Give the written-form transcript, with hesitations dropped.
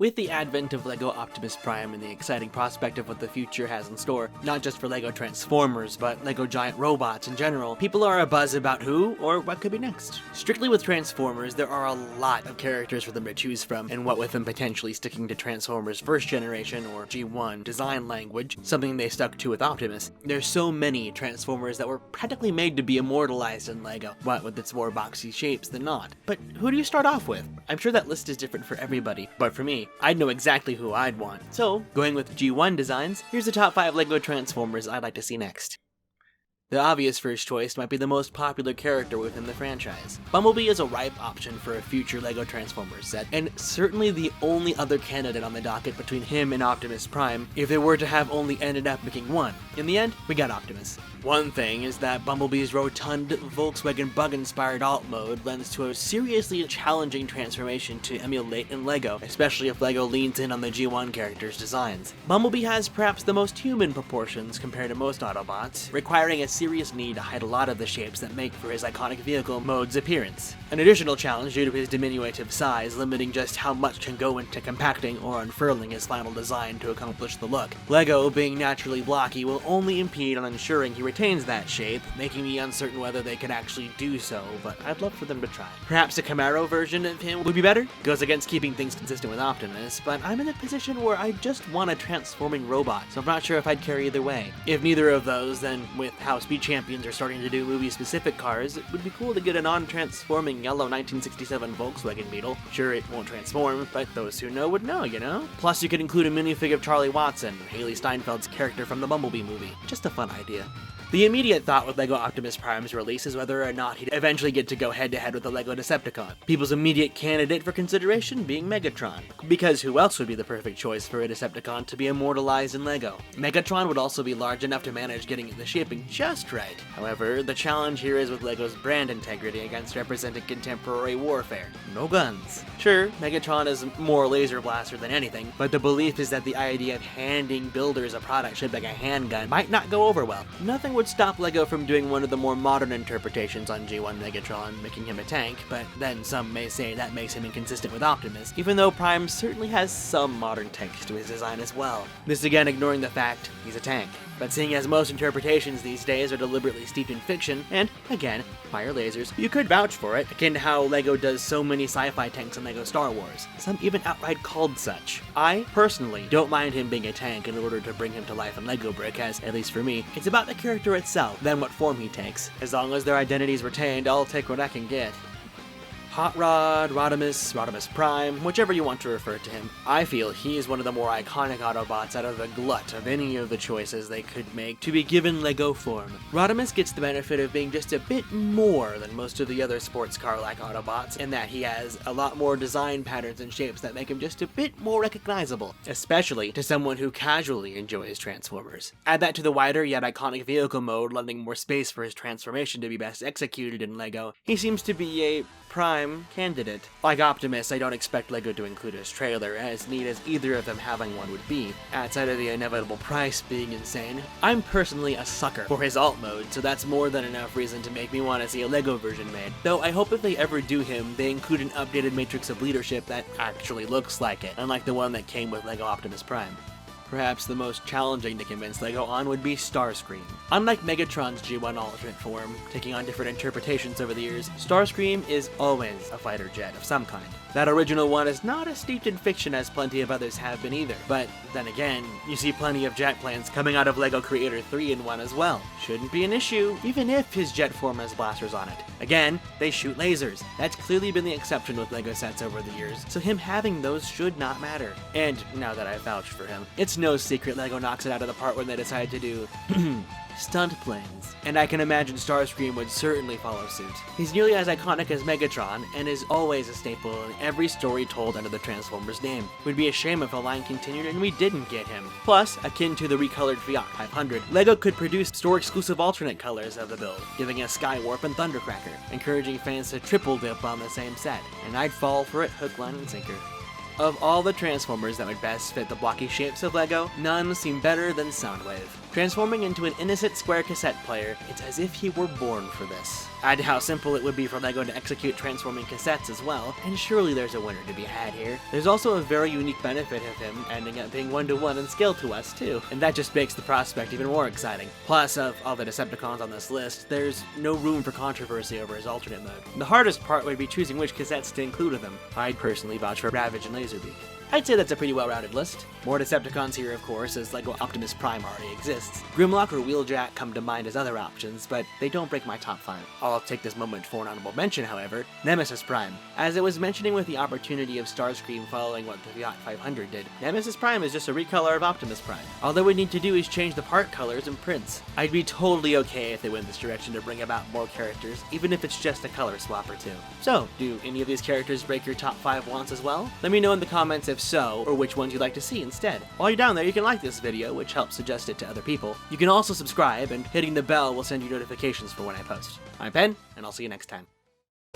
With the advent of LEGO Optimus Prime and the exciting prospect of what the future has in store, not just for LEGO Transformers, but LEGO giant robots in general, people are abuzz about who or what could be next. Strictly with Transformers, there are a lot of characters for them to choose from, and what with them potentially sticking to Transformers' first generation or G1 design language, something they stuck to with Optimus, there's so many Transformers that were practically made to be immortalized in LEGO, what with its more boxy shapes than not. But who do you start off with? I'm sure that list is different for everybody, but for me, I'd know exactly who I'd want. So, going with G1 designs, here's the top 5 LEGO Transformers I'd like to see next. The obvious first choice might be the most popular character within the franchise. Bumblebee is a ripe option for a future LEGO Transformers set, and certainly the only other candidate on the docket between him and Optimus Prime if they were to have only ended up picking one. In the end, we got Optimus. One thing is that Bumblebee's rotund Volkswagen bug-inspired alt mode lends to a seriously challenging transformation to emulate in LEGO, especially if LEGO leans in on the G1 characters' designs. Bumblebee has perhaps the most human proportions compared to most Autobots, requiring a serious need to hide a lot of the shapes that make for his iconic vehicle mode's appearance. An additional challenge due to his diminutive size, limiting just how much can go into compacting or unfurling his final design to accomplish the look. LEGO, being naturally blocky, will only impede on ensuring he retains that shape, making me uncertain whether they could actually do so, but I'd love for them to try. Perhaps a Camaro version of him would be better? Goes against keeping things consistent with Optimus, but I'm in a position where I just want a transforming robot, so I'm not sure if I'd care either way. If neither of those, then with how Speed Champions are starting to do movie-specific cars, it would be cool to get a non-transforming yellow 1967 Volkswagen Beetle. Sure, it won't transform, but those who know would know, you know? Plus, you could include a minifig of Charlie Watson, Haley Steinfeld's character from the Bumblebee movie. Just a fun idea. The immediate thought with LEGO Optimus Prime's release is whether or not he'd eventually get to go head-to-head with the LEGO Decepticon. People's immediate candidate for consideration being Megatron, because who else would be the perfect choice for a Decepticon to be immortalized in LEGO? Megatron would also be large enough to manage getting the shaping just right. However, the challenge here is with LEGO's brand integrity against representing contemporary warfare. No guns. Sure, Megatron is more laser blaster than anything, but the belief is that the idea of handing builders a product shaped like a handgun might not go over well. Nothing would stop LEGO from doing one of the more modern interpretations on G1 Megatron, making him a tank, but then some may say that makes him inconsistent with Optimus, even though Prime certainly has some modern takes to his design as well. This again ignoring the fact he's a tank. But seeing as most interpretations these days are deliberately steeped in fiction, and, again, fire lasers, you could vouch for it, akin to how LEGO does so many sci-fi tanks in LEGO Star Wars, some even outright called such. I, personally, don't mind him being a tank in order to bring him to life in LEGO Brick, as, at least for me, it's about the character itself, than what form he takes. As long as their identity is retained, I'll take what I can get. Hot Rod, Rodimus Prime, whichever you want to refer to him. I feel he is one of the more iconic Autobots out of the glut of any of the choices they could make to be given LEGO form. Rodimus gets the benefit of being just a bit more than most of the other sports car-like Autobots, in that he has a lot more design patterns and shapes that make him just a bit more recognizable, especially to someone who casually enjoys Transformers. Add that to the wider yet iconic vehicle mode, lending more space for his transformation to be best executed in LEGO. He seems to be a prime candidate. Like Optimus, I don't expect LEGO to include his trailer, as neat as either of them having one would be, outside of the inevitable price being insane. I'm personally a sucker for his alt mode, so that's more than enough reason to make me want to see a LEGO version made. Though I hope if they ever do him, they include an updated matrix of leadership that actually looks like it, unlike the one that came with LEGO Optimus Prime. Perhaps the most challenging to convince LEGO on would be Starscream. Unlike Megatron's G1 alternate form, taking on different interpretations over the years, Starscream is always a fighter jet of some kind. That original one is not as steeped in fiction as plenty of others have been either, but then again, you see plenty of jet plans coming out of LEGO Creator 3-in-1 as well. Shouldn't be an issue, even if his jet form has blasters on it. Again, they shoot lasers. That's clearly been the exception with LEGO sets over the years, so him having those should not matter. And now that I've vouched for him, it's no secret LEGO knocks it out of the park when they decide to do stunt planes, and I can imagine Starscream would certainly follow suit. He's nearly as iconic as Megatron, and is always a staple in every story told under the Transformers name. It would be a shame if the line continued and we didn't get him. Plus, akin to the recolored Fiat 500, LEGO could produce store-exclusive alternate colors of the build, giving us Skywarp and Thundercracker, encouraging fans to triple dip on the same set, and I'd fall for it hook, line, and sinker. Of all the Transformers that would best fit the blocky shapes of LEGO, none seem better than Soundwave. Transforming into an innocent square cassette player, it's as if he were born for this. Add to how simple it would be for LEGO to execute transforming cassettes as well, and surely there's a winner to be had here. There's also a very unique benefit of him ending up being 1-to-1 in scale to us too, and that just makes the prospect even more exciting. Plus, of all the Decepticons on this list, there's no room for controversy over his alternate mode. The hardest part would be choosing which cassettes to include with him. I'd personally vouch for Ravage and Laserbeak. I'd say that's a pretty well-rounded list. More Decepticons here, of course, as LEGO Optimus Prime already exists. Grimlock or Wheeljack come to mind as other options, but they don't break my top 5. I'll take this moment for an honorable mention, however, Nemesis Prime. As I was mentioning with the opportunity of Starscream following what the Fiat 500 did, Nemesis Prime is just a recolor of Optimus Prime. All they would need to do is change the part colors and prints. I'd be totally okay if they went this direction to bring about more characters, even if it's just a color swap or two. So, do any of these characters break your top 5 wants as well? Let me know in the comments if so, or which ones you'd like to see instead. While you're down there, you can like this video, which helps suggest it to other people. You can also subscribe, and hitting the bell will send you notifications for when I post. I'm Ben, and I'll see you next time.